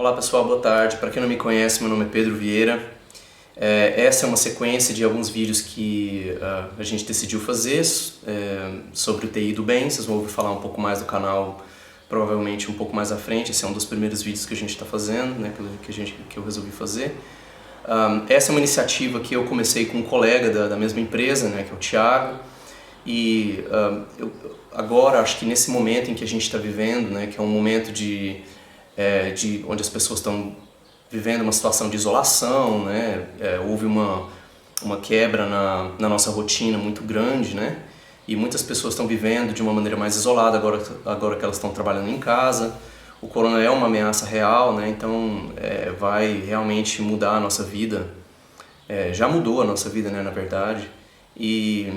Olá pessoal, boa tarde. Para quem não me conhece, meu nome é Pedro Vieira. Essa é uma sequência de alguns vídeos que a gente decidiu fazer sobre o TI do bem. Vocês vão ouvir falar um pouco mais do canal, provavelmente um pouco mais à frente. Esse é um dos primeiros vídeos que a gente está fazendo, né, que eu resolvi fazer. Essa é uma iniciativa que eu comecei com um colega da mesma empresa, né, que é o Thiago. E agora, acho que nesse momento em que a gente está vivendo, né, que é um momento onde as pessoas estão vivendo uma situação de isolação, né, houve uma quebra na nossa rotina muito grande, né, e muitas pessoas estão vivendo de uma maneira mais isolada agora que elas estão trabalhando em casa. O corona é uma ameaça real, né, então vai realmente mudar a nossa vida, já mudou a nossa vida, né, na verdade, e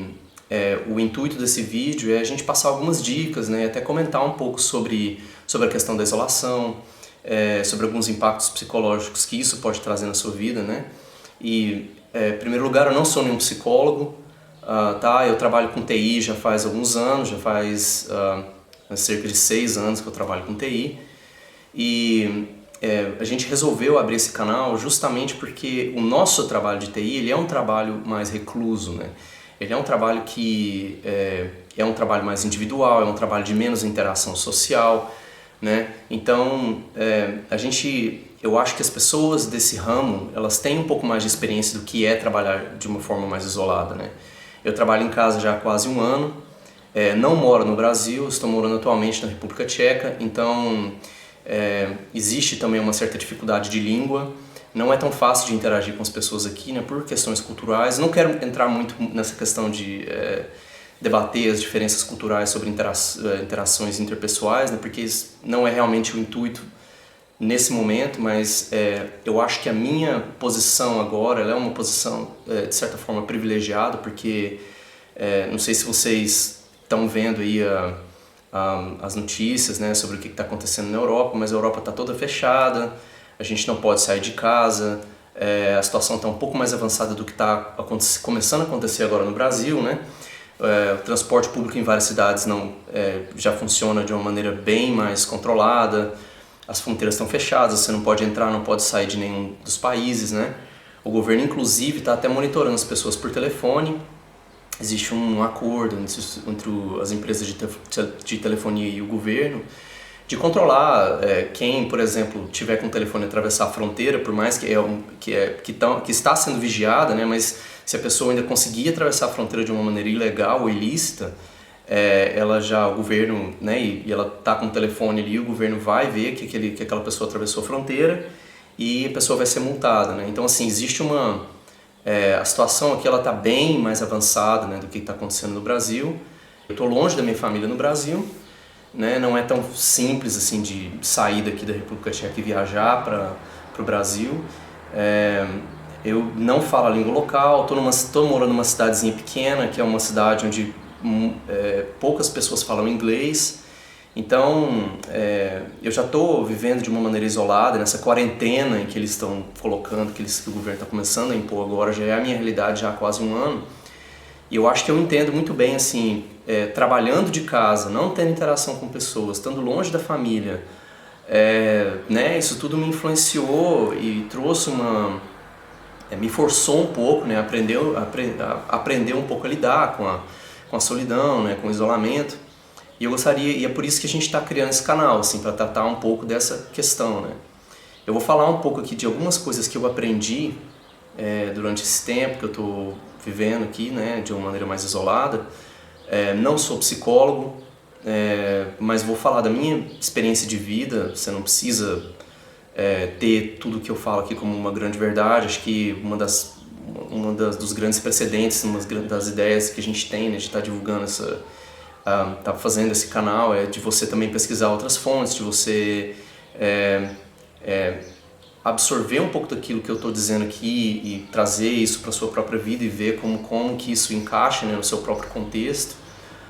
o intuito desse vídeo é a gente passar algumas dicas, né, até comentar um pouco sobre a questão da isolação, sobre alguns impactos psicológicos que isso pode trazer na sua vida, né? E, em primeiro lugar, eu não sou nenhum psicólogo, tá? Eu trabalho com TI já faz alguns anos, já faz cerca de 6 anos que eu trabalho com TI. E a gente resolveu abrir esse canal justamente porque o nosso trabalho de TI ele é um trabalho mais recluso, né? Ele é um trabalho que é um trabalho mais individual, é um trabalho de menos interação social, né? Então, eu acho que as pessoas desse ramo, elas têm um pouco mais de experiência do que é trabalhar de uma forma mais isolada, né? Eu trabalho em casa já há quase um ano, não moro no Brasil, estou morando atualmente na República Tcheca, então existe também uma certa dificuldade de língua. Não é tão fácil de interagir com as pessoas aqui, né, por questões culturais. Não quero entrar muito nessa questão de debater as diferenças culturais sobre interações interpessoais, né, porque isso não é realmente o intuito nesse momento, mas eu acho que a minha posição agora ela é uma posição, de certa forma, privilegiada, porque não sei se vocês estão vendo aí as notícias, né, sobre o que está acontecendo na Europa, mas a Europa está toda fechada. A gente não pode sair de casa, a situação está um pouco mais avançada do que está começando a acontecer agora no Brasil, né? O transporte público em várias cidades já funciona de uma maneira bem mais controlada, as fronteiras estão fechadas, você não pode entrar, não pode sair de nenhum dos países, né? O governo, inclusive, está até monitorando as pessoas por telefone. Existe um acordo entre as empresas de telefonia e o governo, de controlar quem, por exemplo, tiver com o telefone atravessar a fronteira, por mais que está sendo vigiada, né, mas se a pessoa ainda conseguir atravessar a fronteira de uma maneira ilegal ou ilícita, o governo, né, e ela está com o telefone ali, o governo vai ver que aquela pessoa atravessou a fronteira e a pessoa vai ser multada, né? Então, assim, existe a situação aqui ela está bem mais avançada, né, do que está acontecendo no Brasil. Eu estou longe da minha família no Brasil, né? Não é tão simples assim de sair daqui da República Tcheca e viajar para o Brasil. Eu não falo a língua local, estou morando numa cidadezinha pequena, que é uma cidade onde poucas pessoas falam inglês. Então, eu já estou vivendo de uma maneira isolada, nessa quarentena em que eles estão colocando, que o governo está começando a impor agora, já é a minha realidade já há quase um ano. E eu acho que eu entendo muito bem, assim, trabalhando de casa, não tendo interação com pessoas, estando longe da família, né, isso tudo me influenciou e trouxe me forçou um pouco, né, aprender um pouco a lidar com a solidão, né, com o isolamento. E eu gostaria, e é por isso que a gente está criando esse canal, assim, para tratar um pouco dessa questão, né. Eu vou falar um pouco aqui de algumas coisas que eu aprendi durante esse tempo que eu estou vivendo aqui, né, de uma maneira mais isolada. Não sou psicólogo, mas vou falar da minha experiência de vida. Você não precisa ter tudo que eu falo aqui como uma grande verdade. Acho que dos grandes precedentes, uma das ideias que a gente tem, né, de estar divulgando tá fazendo esse canal, é de você também pesquisar outras fontes, de você absorver um pouco daquilo que eu estou dizendo aqui e trazer isso para a sua própria vida e ver como que isso encaixa, né, no seu próprio contexto.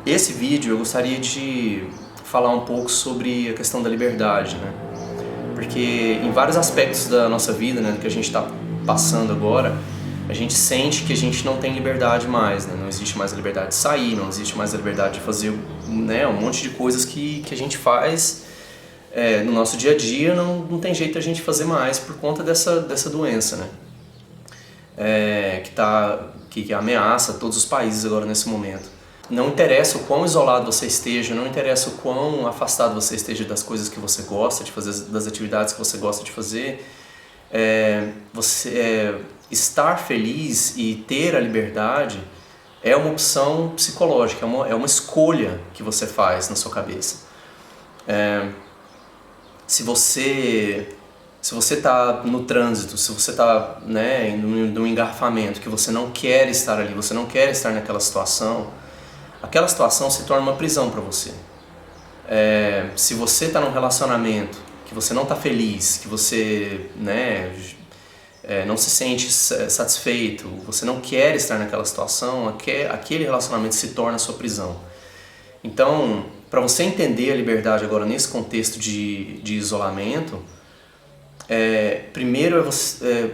Esse vídeo eu gostaria de falar um pouco sobre a questão da liberdade, né? Porque em vários aspectos da nossa vida, né, do que a gente está passando agora, a gente sente que a gente não tem liberdade mais, né? Não existe mais a liberdade de sair, não existe mais a liberdade de fazer, né, um monte de coisas que a gente faz no nosso dia a dia não tem jeito a gente fazer mais por conta dessa doença, né? Que ameaça todos os países agora nesse momento. Não interessa o quão isolado você esteja, não interessa o quão afastado você esteja das coisas que você gosta de fazer, das atividades que você gosta de fazer, estar feliz e ter a liberdade é uma opção psicológica, é uma escolha que você faz na sua cabeça. Se você está no trânsito, se você está, né, num engarrafamento, que você não quer estar ali, você não quer estar naquela situação, aquela situação se torna uma prisão para você. Se você está num relacionamento que você não está feliz, que você, né, não se sente satisfeito, você não quer estar naquela situação, aquele relacionamento se torna a sua prisão. Então, para você entender a liberdade agora nesse contexto de isolamento, primeiro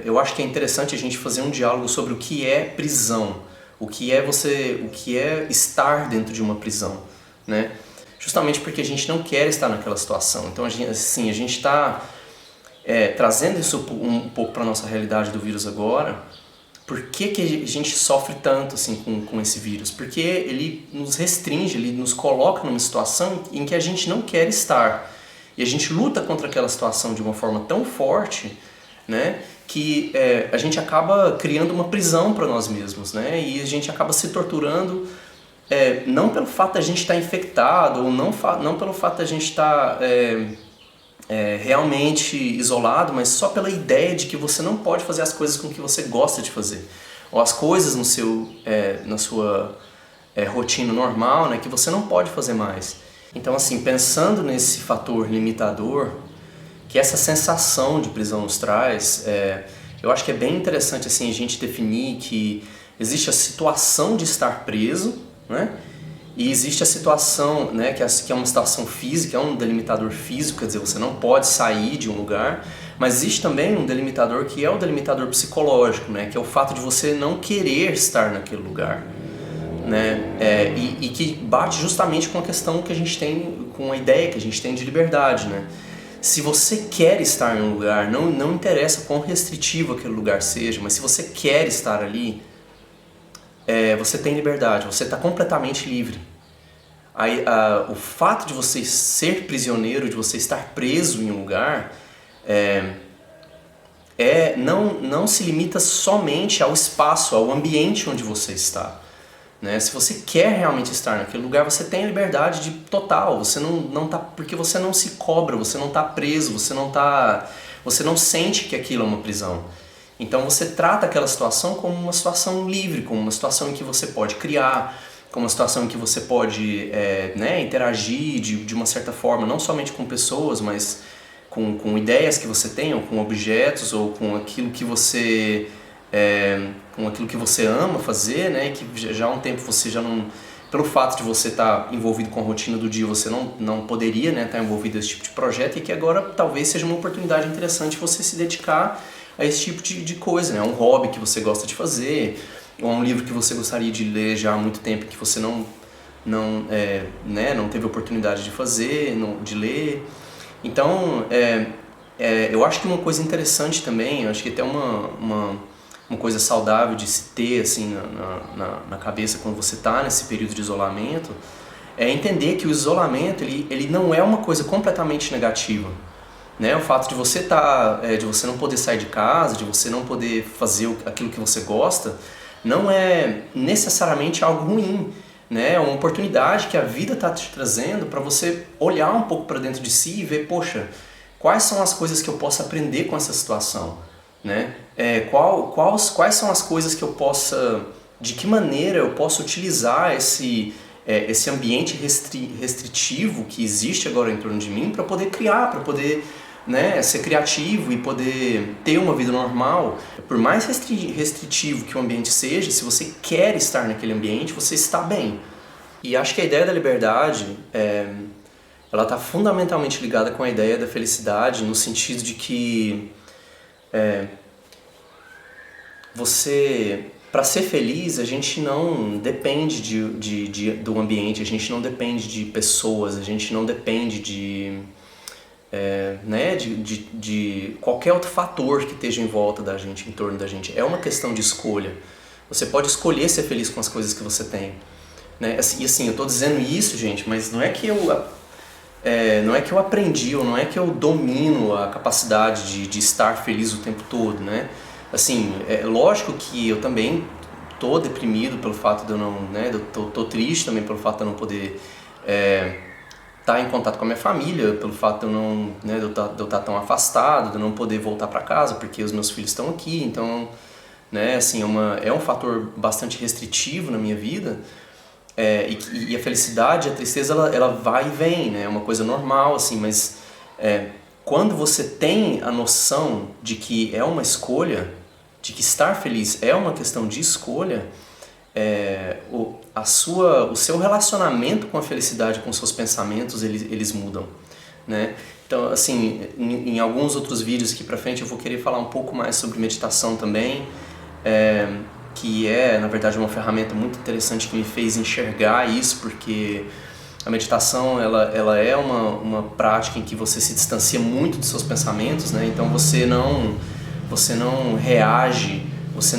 eu acho que é interessante a gente fazer um diálogo sobre o que é prisão, o que é estar dentro de uma prisão, né? Justamente porque a gente não quer estar naquela situação. Então a gente está trazendo isso um pouco para a nossa realidade do vírus agora. Por que a gente sofre tanto assim com esse vírus? Porque ele nos restringe, ele nos coloca numa situação em que a gente não quer estar. E a gente luta contra aquela situação de uma forma tão forte, né, que a gente acaba criando uma prisão para nós mesmos, né, e a gente acaba se torturando, não pelo fato de a gente estar infectado, ou não pelo fato de a gente estar realmente isolado, mas só pela ideia de que você não pode fazer as coisas com que você gosta de fazer, ou as coisas na sua rotina normal, né, que você não pode fazer mais. Então, assim, pensando nesse fator limitador, que essa sensação de prisão nos traz, eu acho que é bem interessante assim, a gente definir que existe a situação de estar preso, né? E existe a situação, né, que é uma situação física, é um delimitador físico, quer dizer, você não pode sair de um lugar, mas existe também um delimitador que é o delimitador psicológico, né, que é o fato de você não querer estar naquele lugar. Né? E que bate justamente com a questão que a gente tem, com a ideia que a gente tem de liberdade, né? Se você quer estar em um lugar, não interessa quão restritivo aquele lugar seja, mas se você quer estar ali, você tem liberdade, você está completamente livre. O fato de você ser prisioneiro, de você estar preso em um lugar, não se limita somente ao espaço, ao ambiente onde você está. Né? Se você quer realmente estar naquele lugar, você tem a liberdade total, você não tá, porque você não se cobra, você não está preso, você não sente que aquilo é uma prisão. Então você trata aquela situação como uma situação livre, como uma situação em que você pode criar, como uma situação em que você pode interagir de uma certa forma, não somente com pessoas, mas com ideias que você tem, ou com objetos, ou com aquilo que você ama fazer, né, e que já há um tempo você já não, pelo fato de você estar envolvido com a rotina do dia, você não poderia, né, estar envolvido nesse tipo de projeto, e que agora talvez seja uma oportunidade interessante você se dedicar a esse tipo de coisa, né, um hobby que você gosta de fazer, ou um livro que você gostaria de ler já há muito tempo que você não teve oportunidade de fazer, de ler. Então, eu acho que uma coisa interessante também, eu acho que até uma coisa saudável de se ter assim, na cabeça quando você está nesse período de isolamento, é entender que o isolamento ele não é uma coisa completamente negativa. Né? O fato de você de você não poder sair de casa, de você não poder fazer aquilo que você gosta, não é necessariamente algo ruim. Né? É uma oportunidade que a vida está te trazendo para você olhar um pouco para dentro de si e ver, poxa, quais são as coisas que eu posso aprender com essa situação? Né? Quais são as coisas que eu possa, de que maneira eu posso utilizar esse ambiente restritivo que existe agora em torno de mim para poder criar, para poder, né, ser criativo e poder ter uma vida normal. Por mais restritivo que o ambiente seja, se você quer estar naquele ambiente, você está bem. E acho que a ideia da liberdade, ela está fundamentalmente ligada com a ideia da felicidade, no sentido de que para ser feliz, a gente não depende do ambiente, a gente não depende de pessoas, a gente não depende né, de qualquer outro fator que esteja em volta da gente, em torno da gente. É uma questão de escolha. Você pode escolher ser feliz com as coisas que você tem, né? E assim, eu estou dizendo isso, gente, mas não é que eu aprendi, ou não é que eu domino a capacidade de estar feliz o tempo todo, né? Assim, é lógico que eu também tô deprimido pelo fato de eu não, né, tô triste também pelo fato de eu não poder estar em contato com a minha família, pelo fato de eu não, né, de eu estar tão afastado, de eu não poder voltar para casa porque os meus filhos estão aqui, então, né, assim, é um fator bastante restritivo na minha vida. E a felicidade, a tristeza, ela vai e vem, né? É uma coisa normal, assim, mas quando você tem a noção de que é uma escolha, de que estar feliz é uma questão de escolha, o seu relacionamento com a felicidade, com os seus pensamentos, eles mudam, né? Então, assim, em alguns outros vídeos aqui pra frente eu vou querer falar um pouco mais sobre meditação também, que na verdade, uma ferramenta muito interessante que me fez enxergar isso, porque a meditação ela é uma prática em que você se distancia muito dos seus pensamentos, né? Então você não reage, você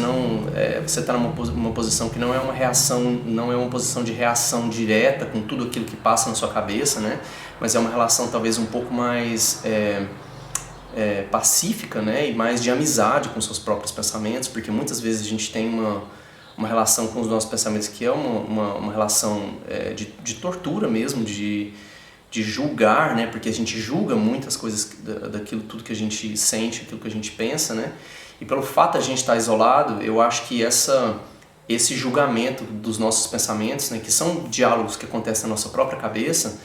está numa posição que não é uma reação, não é uma posição de reação direta com tudo aquilo que passa na sua cabeça, né? Mas é uma relação talvez um pouco mais pacífica, né? E mais de amizade com seus próprios pensamentos, porque muitas vezes a gente tem uma relação com os nossos pensamentos que é uma relação de tortura mesmo, de julgar, né? Porque a gente julga muitas coisas daquilo tudo que a gente sente, aquilo que a gente pensa, né? E pelo fato de a gente estar isolado, eu acho que esse julgamento dos nossos pensamentos, né, que são diálogos que acontecem na nossa própria cabeça,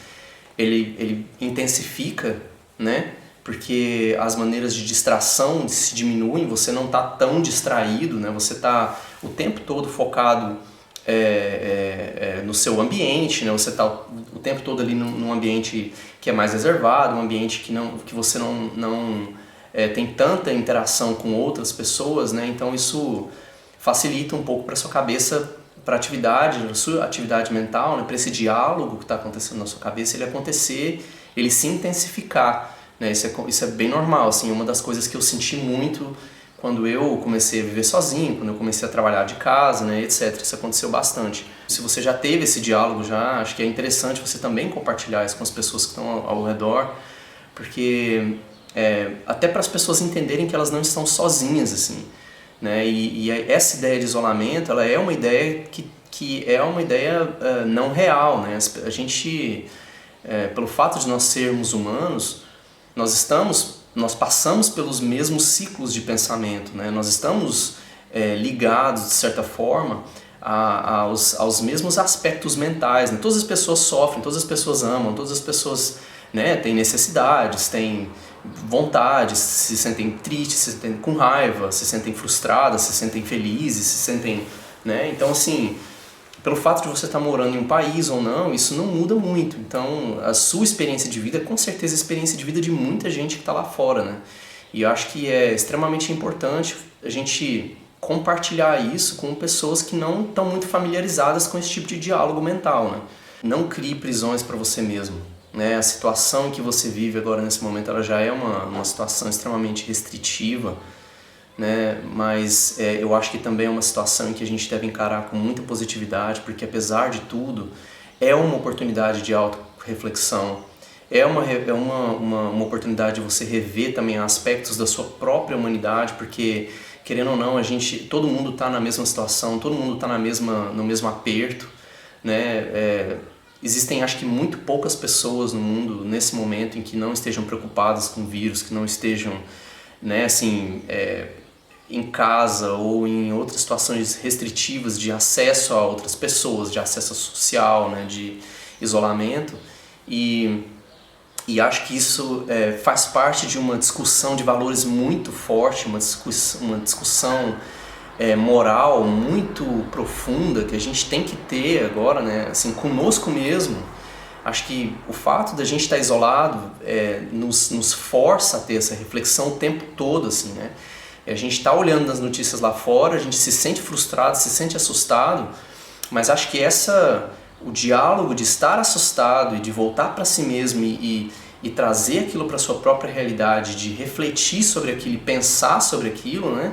ele intensifica, né? Porque as maneiras de distração se diminuem, você não está tão distraído, né? Você está o tempo todo focado no seu ambiente, né? Você está o tempo todo ali num ambiente que é mais reservado, um ambiente que você não tem tanta interação com outras pessoas, né? Então isso facilita um pouco para sua cabeça, para a sua atividade mental, né? Para esse diálogo que está acontecendo na sua cabeça, ele acontecer, ele se intensificar, né? Isso é bem normal, assim, uma das coisas que eu senti muito quando eu comecei a viver sozinho, quando eu comecei a trabalhar de casa, né, etc. Isso aconteceu bastante. Se você já teve esse diálogo acho que é interessante você também compartilhar isso com as pessoas que estão ao redor, porque até para as pessoas entenderem que elas não estão sozinhas, assim, né? E essa ideia de isolamento, ela é uma ideia que é uma ideia não real, né? A gente, pelo fato de nós sermos humanos, nós passamos pelos mesmos ciclos de pensamento, né? Nós estamos ligados, de certa forma, aos mesmos aspectos mentais, né? Todas as pessoas sofrem, todas as pessoas amam, todas as pessoas, né, têm necessidades, têm vontades, se sentem tristes, se sentem com raiva, se sentem frustradas, se sentem felizes, se sentem, né? Então, assim, pelo fato de você estar morando em um país ou não, isso não muda muito. Então, a sua experiência de vida é com certeza a experiência de vida de muita gente que está lá fora, né? E eu acho que é extremamente importante a gente compartilhar isso com pessoas que não estão muito familiarizadas com esse tipo de diálogo mental, né? Não crie prisões para você mesmo, né? A situação em que você vive agora nesse momento, ela já é uma situação extremamente restritiva, né? Mas eu acho que também é uma situação em que a gente deve encarar com muita positividade, porque apesar de tudo, é uma oportunidade de autorreflexão, é uma oportunidade de você rever também aspectos da sua própria humanidade, porque, querendo ou não, todo mundo está na mesma situação, todo mundo está no mesmo aperto, né? Existem, acho que, muito poucas pessoas no mundo nesse momento em que não estejam preocupadas com o vírus, que não estejam, né, assim, em casa ou em outras situações restritivas de acesso a outras pessoas, de acesso social, né, de isolamento. E acho que isso faz parte de uma discussão de valores muito forte, uma discussão moral muito profunda que a gente tem que ter agora, né, assim, conosco mesmo. Acho que o fato da gente estar isolado nos força a ter essa reflexão o tempo todo, assim, né? A gente está olhando nas notícias lá fora, a gente se sente frustrado, se sente assustado, mas acho que o diálogo de estar assustado e de voltar para si mesmo e e trazer aquilo para sua própria realidade, de refletir sobre aquilo e pensar sobre aquilo, né?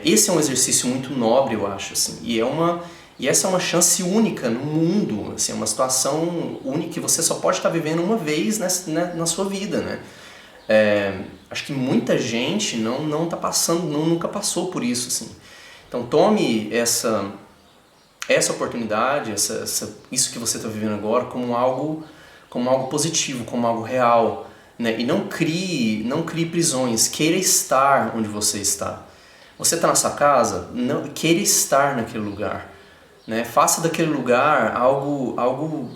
Esse é um exercício muito nobre, eu acho, assim, e essa é uma chance única no mundo, assim, é uma situação única que você só pode estar vivendo uma vez na sua vida, né? Acho que muita gente não tá passando, nunca passou por isso, assim. Então tome essa oportunidade, isso que você está vivendo agora como algo positivo, como algo real, né? E não crie prisões, queira estar onde você está. Você está na sua casa, não, queira estar naquele lugar, né? Faça daquele lugar algo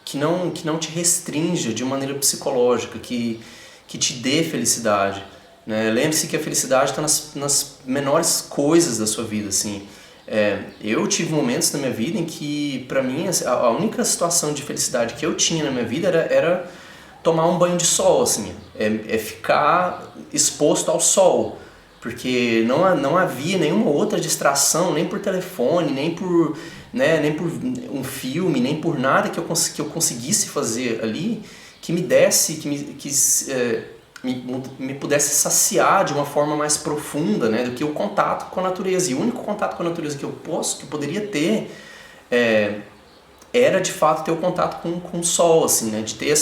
que não te restrinja de maneira psicológica, que te dê felicidade, né? Lembre-se que a felicidade está nas menores coisas da sua vida, assim. Eu tive momentos na minha vida em que, para mim, a única situação de felicidade que eu tinha na minha vida era tomar um banho de sol, assim, ficar exposto ao sol, porque não havia nenhuma outra distração, nem por telefone, nem por um filme, nem por nada que eu conseguisse fazer ali que me desse, me pudesse saciar de uma forma mais profunda, né, do que o contato com a natureza. E o único contato com a natureza que eu poderia ter era de fato ter o contato com o sol, assim, né, de ter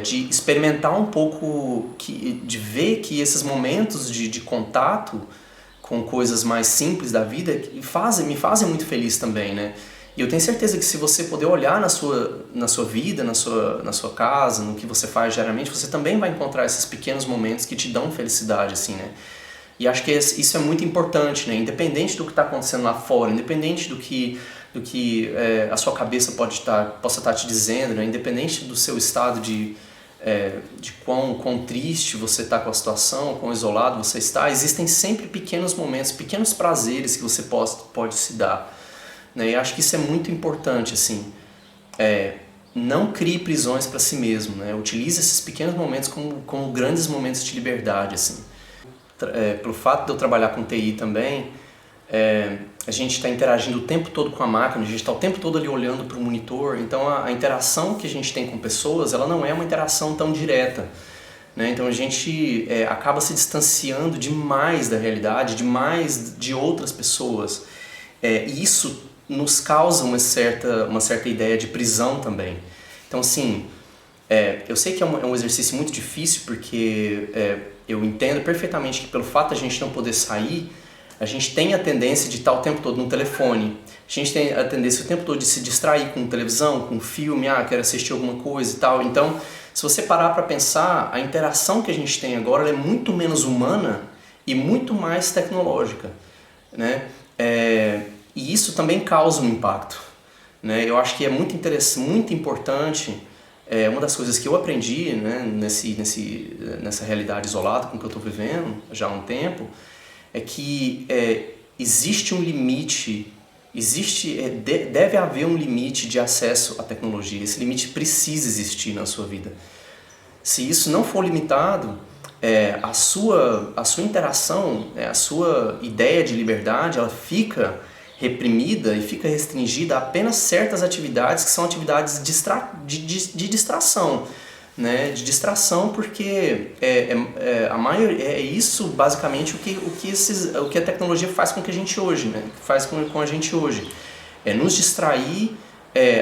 de experimentar um pouco, de ver que esses momentos de contato com coisas mais simples da vida me fazem muito feliz também, né? E eu tenho certeza que se você puder olhar na sua vida, na sua casa, no que você faz diariamente, você também vai encontrar esses pequenos momentos que te dão felicidade, assim, né? E acho que isso é muito importante, né? Independente do que está acontecendo lá fora, independente do que a sua cabeça possa estar te dizendo, né? Independente do seu estado de quão triste você está com a situação, quão isolado você está, existem sempre pequenos momentos, pequenos prazeres que você pode se dar, né? E acho que isso é muito importante, assim. Não crie prisões para si mesmo, né? Utilize esses pequenos momentos como grandes momentos de liberdade, assim. Pelo fato de eu trabalhar com TI também, a gente está interagindo o tempo todo com a máquina, a gente está o tempo todo ali olhando para o monitor, então a interação que a gente tem com pessoas, ela não é uma interação tão direta, né? Então a gente acaba se distanciando demais da realidade, demais de outras pessoas, e isso nos causa uma certa ideia de prisão também. Então, assim, eu sei que é um exercício muito difícil, porque eu entendo perfeitamente que pelo fato de a gente não poder sair, a gente tem a tendência de estar o tempo todo no telefone, a gente tem a tendência o tempo todo de se distrair com televisão, com filme, quero assistir alguma coisa e tal. Então, se você parar para pensar, a interação que a gente tem agora ela é muito menos humana e muito mais tecnológica, né? E isso também causa um impacto, né? Eu acho que é muito interessante, muito importante. Uma das coisas que eu aprendi, né, nessa realidade isolada com que eu estou vivendo já há um tempo, é que existe um limite, deve haver um limite de acesso à tecnologia. Esse limite precisa existir na sua vida. Se isso não for limitado, a sua interação, a sua ideia de liberdade, ela fica reprimida e fica restringida a apenas certas atividades que são atividades de distração, né? De distração, porque a maioria é isso basicamente o que a tecnologia faz com que a gente hoje, né? Faz com a gente hoje, nos distrair,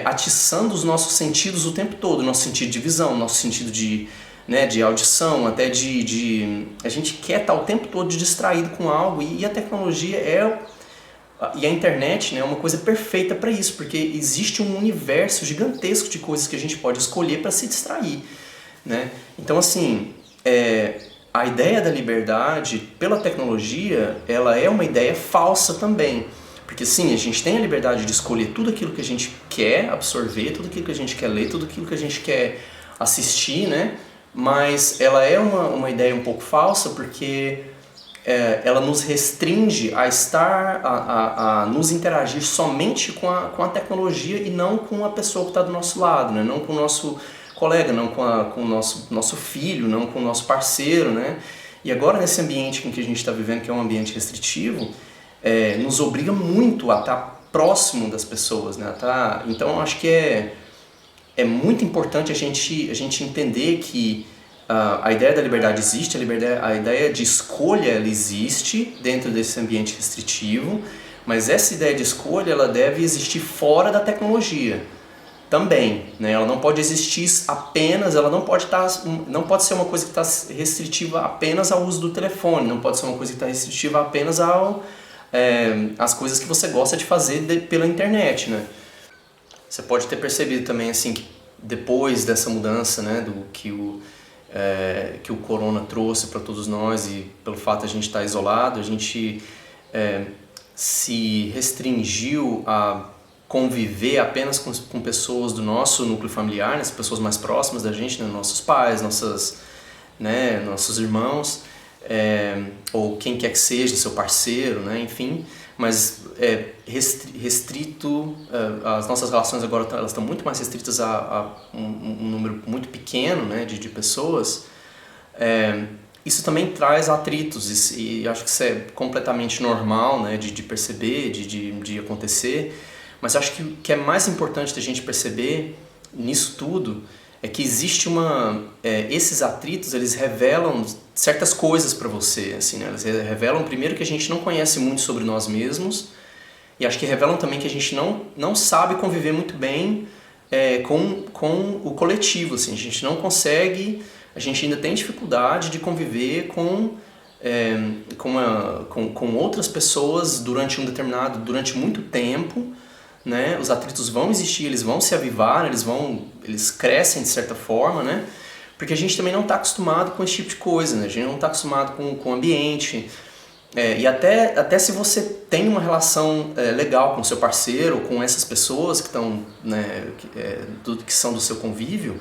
atiçando os nossos sentidos o tempo todo, nosso sentido de visão, nosso sentido de audição, até a gente quer estar o tempo todo distraído com algo, e a tecnologia e a internet, né, é uma coisa perfeita para isso, porque existe um universo gigantesco de coisas que a gente pode escolher para se distrair, né? Então, assim, a ideia da liberdade pela tecnologia, ela é uma ideia falsa também, porque sim, a gente tem a liberdade de escolher tudo aquilo que a gente quer absorver, tudo aquilo que a gente quer ler, tudo aquilo que a gente quer assistir, né? Mas ela é uma ideia um pouco falsa, porque ela nos restringe a nos interagir somente com a tecnologia e não com a pessoa que está do nosso lado, né? Não com o nosso colega, não com o nosso filho, não com o nosso parceiro, né? E agora, nesse ambiente em que a gente está vivendo, que é um ambiente restritivo, nos obriga muito a estar próximo das pessoas, né? Então, acho que é muito importante a gente entender que a ideia da liberdade existe, a ideia de escolha ela existe dentro desse ambiente restritivo, mas essa ideia de escolha ela deve existir fora da tecnologia também, né? Ela não pode existir apenas, ela não pode ser uma coisa que está restritiva apenas ao uso do telefone, não pode ser uma coisa que está restritiva apenas às coisas que você gosta de fazer pela internet, né? Você pode ter percebido também assim que depois dessa mudança, né, do que o corona trouxe para todos nós e pelo fato de a gente estar isolado, a gente se restringiu a conviver apenas com pessoas do nosso núcleo familiar, né, as pessoas mais próximas da gente, né, nossos pais, nossos irmãos, ou quem quer que seja, seu parceiro, né, enfim, mas restrito, as nossas relações agora elas estão muito mais restritas a um número muito pequeno, né, de pessoas. Isso também traz atritos e acho que isso é completamente normal, né, de perceber, de acontecer, mas acho que o que é mais importante da gente perceber nisso tudo é que existe esses atritos, eles revelam certas coisas para você, assim, né? Eles revelam primeiro que a gente não conhece muito sobre nós mesmos e acho que revelam também que a gente não sabe conviver muito bem com o coletivo, assim, a gente não consegue, a gente ainda tem dificuldade de conviver com outras pessoas durante muito tempo, né? Os atritos vão existir, eles vão se avivar, eles crescem de certa forma, né? Porque a gente também não está acostumado com esse tipo de coisa, né? A gente não está acostumado com o ambiente. E até se você tem uma relação legal com o seu parceiro, com essas pessoas que estão, né, que são do seu convívio,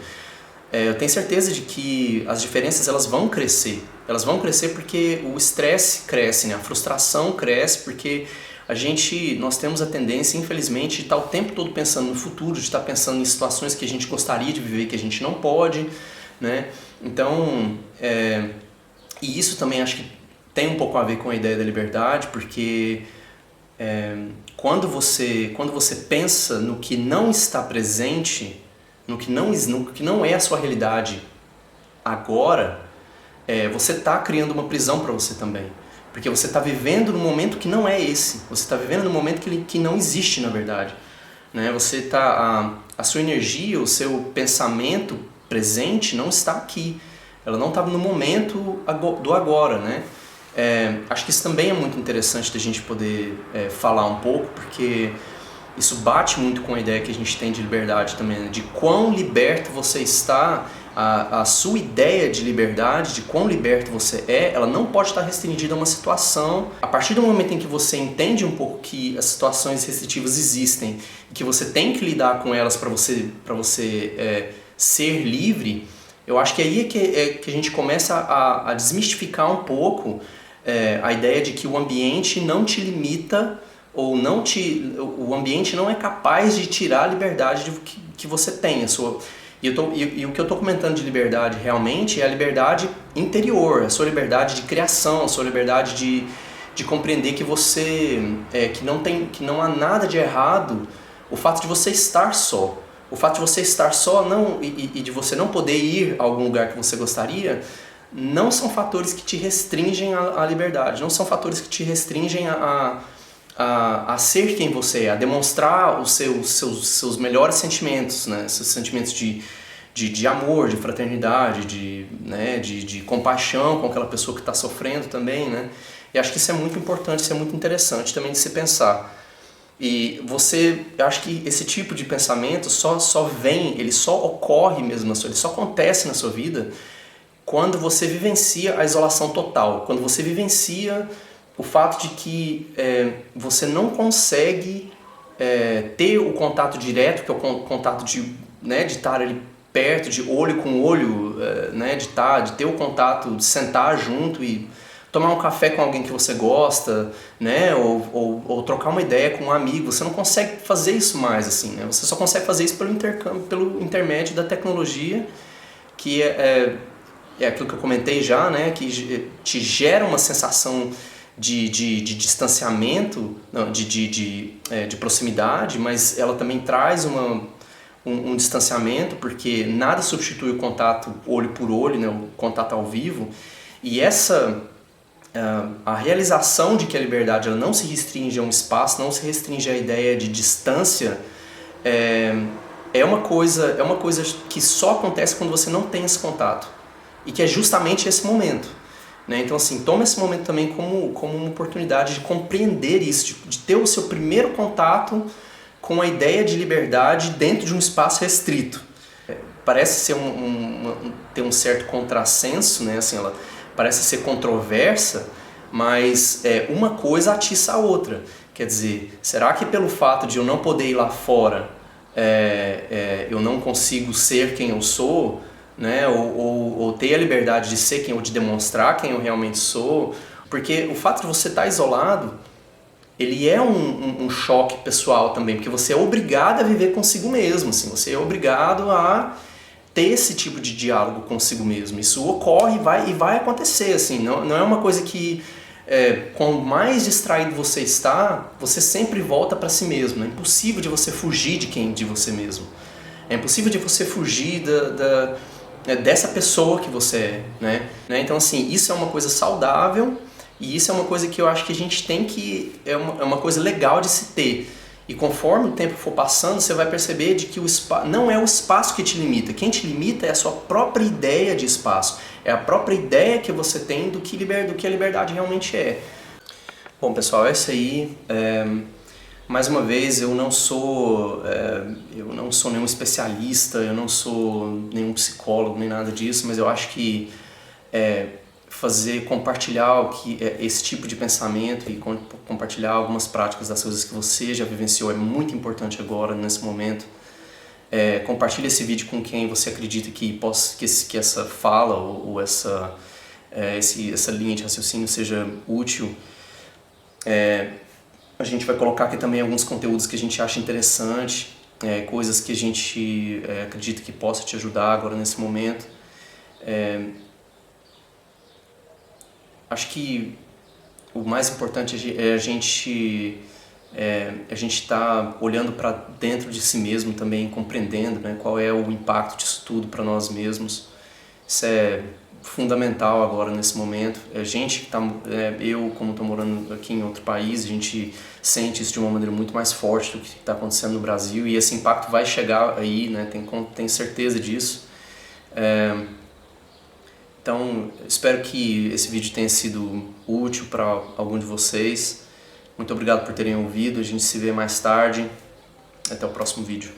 eu tenho certeza de que as diferenças elas vão crescer. Elas vão crescer porque o estresse cresce, né? A frustração cresce porque nós temos a tendência, infelizmente, de estar o tempo todo pensando no futuro, de estar pensando em situações que a gente gostaria de viver e que a gente não pode, né? Então, e isso também acho que tem um pouco a ver com a ideia da liberdade, porque quando você pensa no que não está presente, no que não é a sua realidade agora, você está criando uma prisão para você também. Porque você está vivendo num momento que não é esse. Você está vivendo num momento que não existe, na verdade. Né? A sua energia, o seu pensamento presente não está aqui. Ela não está no momento do agora. Né? Acho que isso também é muito interessante da gente poder falar um pouco, porque isso bate muito com a ideia que a gente tem de liberdade também, né? De quão liberto você está. A sua ideia de liberdade, de quão liberto você ela não pode estar restringida a uma situação. A partir do momento em que você entende um pouco que as situações restritivas existem e que você tem que lidar com elas para você ser livre, eu acho que aí que a gente começa a desmistificar um pouco a ideia de que o ambiente não te limita ou o ambiente não é capaz de tirar a liberdade que você tem. E o que eu estou comentando de liberdade realmente é a liberdade interior, a sua liberdade de criação, a sua liberdade de compreender que que não há nada de errado o fato de você estar só. O fato de você estar só e de você não poder ir a algum lugar que você gostaria não são fatores que te restringem a liberdade, não são fatores que te restringem a ser quem você é, a demonstrar os seus melhores sentimentos, né? Seus sentimentos de amor, de fraternidade, de compaixão com aquela pessoa que está sofrendo também, né? E acho que isso é muito importante, isso é muito interessante também de se pensar. E eu acho que esse tipo de pensamento ele só ocorre mesmo ele só acontece na sua vida quando você vivencia a isolação total, quando você vivencia o fato de que você não consegue ter o contato direto, que é o contato de estar ali perto, de olho com olho, de ter o contato, de sentar junto e tomar um café com alguém que você gosta, né? Ou trocar uma ideia com um amigo. Você não consegue fazer isso mais, assim, né? Você só consegue fazer isso pelo intermédio da tecnologia, que é aquilo que eu comentei já, né? Que te gera uma sensação de distanciamento, não, de proximidade, mas ela também traz um distanciamento, porque nada substitui o contato olho por olho, né, o contato ao vivo, e a realização de que a liberdade ela não se restringe a um espaço, não se restringe à ideia de distância, é uma coisa que só acontece quando você não tem esse contato, e que é justamente esse momento. Né? Então assim, toma esse momento também como uma oportunidade de compreender isso, de ter o seu primeiro contato com a ideia de liberdade dentro de um espaço restrito. Parece ser ter um certo contrassenso, né? Assim, ela parece ser controversa, mas uma coisa atiça a outra. Quer dizer, será que pelo fato de eu não poder ir lá fora, eu não consigo ser quem eu sou, né? Ou ter a liberdade de ser quem, ou de demonstrar quem eu realmente sou? Porque o fato de você estar isolado, ele é um choque pessoal também, porque você é obrigado a viver consigo mesmo, assim, você é obrigado a ter esse tipo de diálogo consigo mesmo. Isso ocorre e vai acontecer, assim, não é uma coisa que, quanto mais distraído você está, você sempre volta para si mesmo. É impossível de você fugir de você mesmo. É impossível de você fugir dessa pessoa que você é, né? Então, assim, isso é uma coisa saudável. E isso é uma coisa que eu acho que a gente tem que... É uma coisa legal de se ter. E conforme o tempo for passando, você vai perceber de que não é o espaço que te limita. Quem te limita é a sua própria ideia de espaço. É a própria ideia que você tem do que a liberdade realmente é. Bom, pessoal, é isso aí. Mais uma vez, eu não sou nenhum especialista, eu não sou nenhum psicólogo, nem nada disso, mas eu acho que compartilhar esse tipo de pensamento e compartilhar algumas práticas das coisas que você já vivenciou é muito importante agora, nesse momento. Compartilhe esse vídeo com quem você acredita que essa fala ou essa linha de raciocínio seja útil. A gente vai colocar aqui também alguns conteúdos que a gente acha interessante, coisas que a gente acredita que possa te ajudar agora nesse momento. Acho que o mais importante é a gente estar olhando para dentro de si mesmo também, compreendendo, né, qual é o impacto disso tudo para nós mesmos. Isso é fundamental agora nesse momento. Eu, como estou morando aqui em outro país, a gente sente isso de uma maneira muito mais forte do que está acontecendo no Brasil, e esse impacto vai chegar aí, né, tenho certeza disso. Então, espero que esse vídeo tenha sido útil para algum de vocês. Muito obrigado por terem ouvido, a gente se vê mais tarde. Até o próximo vídeo.